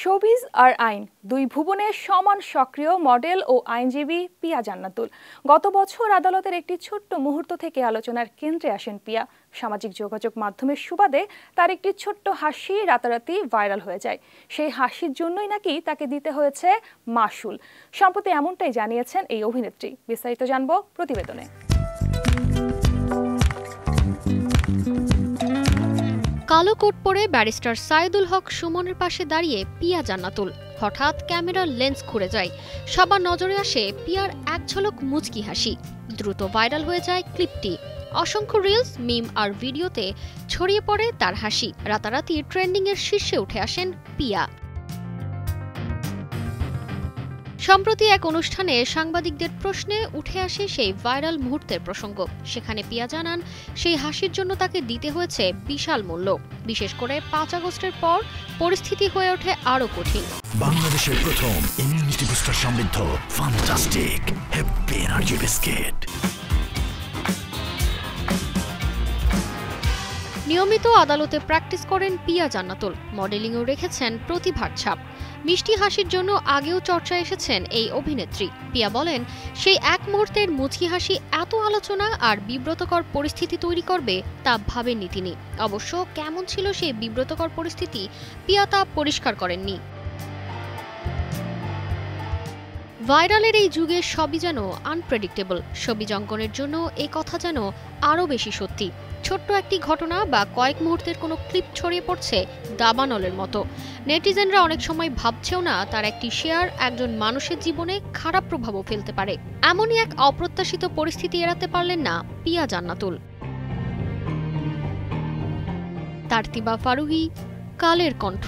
Showbiz আর আইন দুই ভুবনে সমান সক্রিয় মডেল ও আইনজীবী পিয়া জান্নাতুল। গত বছর আদালতের একটি ছোট্ট মুহূর্ত থেকে আলোচনার কেন্দ্রে আসেন পিয়া। সামাজিক যোগাযোগ মাধ্যমের সুবাদে তার একটি ছোট্ট হাসি রাতারাতি ভাইরাল হয়ে যায়। সেই হাসির জন্যই নাকি তাকে দিতে হয়েছে মাশুল। সম্প্রতি এমনটাই জানিয়েছেন এই অভিনেত্রী। বিস্তারিত জানবো প্রতিবেদনে। কালো কোট পরে ব্যারিস্টার সাইদুল হক সুমনের পাশে দাঁড়িয়ে পিয়া জান্নাতুল। হঠাৎ ক্যামেরার লেন্স ঘুরে যায়, সবার নজরে আসে পিয়ার এক ঝলক মুচকি হাসি। দ্রুত ভাইরাল হয়ে যায় ক্লিপটি। অসংখ্য রিলস, মিম আর ভিডিওতে ছড়িয়ে পড়ে তার হাসি। রাতারাতি ট্রেন্ডিংয়ের শীর্ষে উঠে আসেন পিয়া। সম্প্রতি এক অনুষ্ঠানে সাংবাদিকদের প্রশ্নে উঠে আসে সেই ভাইরাল মুহূর্তের প্রসঙ্গ। সেখানে পিয়া জানান, সেই হাসির জন্য তাকে দিতে হয়েছে বিশাল মূল্য। বিশেষ করে ৫ আগস্টের পর পরিস্থিতি হয়ে ওঠে আরো কঠিন। বাংলাদেশের প্রথম ইমিউনিটি বুস্টার সমৃদ্ধ ফ্যান্টাস্টিক হ্যাপি এনার্জি বিস্কিট। নিয়মিত আদালতে প্র্যাকটিস করেন পিয়া জান্নাতুল। মডেলিংও রেখেছেন প্রতিভার ছাপ। মিষ্টি হাসির জন্য আগেও চর্চায় এসেছেন এই অভিনেত্রী। পিয়া বলেন, সেই এক মুহূর্তের মুচকি হাসি এত আলোচনা আর বিব্রতকর পরিস্থিতি তৈরি করবে তা ভাবেননি তিনি। অবশ্য কেমন ছিল সেই বিব্রতকর পরিস্থিতি, পিয়া তা পরিষ্কার করেননি। ভাইরালের এই যুগে সবই যেন আনপ্রেডিক্টেবল। ছবি অঙ্কনের জন্য এই কথা যেন আরও বেশি সত্যি। ছোট্ট একটি ঘটনা বা কয়েক মুহূর্তের কোনো ক্লিপ ছড়িয়ে পড়ছে দাবানলের মতো। নেটিজেনরা অনেক সময় ভাবছেও না তার একটি শেয়ার একজন মানুষের জীবনে খারাপ প্রভাবও ফেলতে পারে। এমনই এক অপ্রত্যাশিত পরিস্থিতি এড়াতে পারলেন না পিয়া জান্নাতুল। তারতিবা ফারুহী, কালের কণ্ঠ।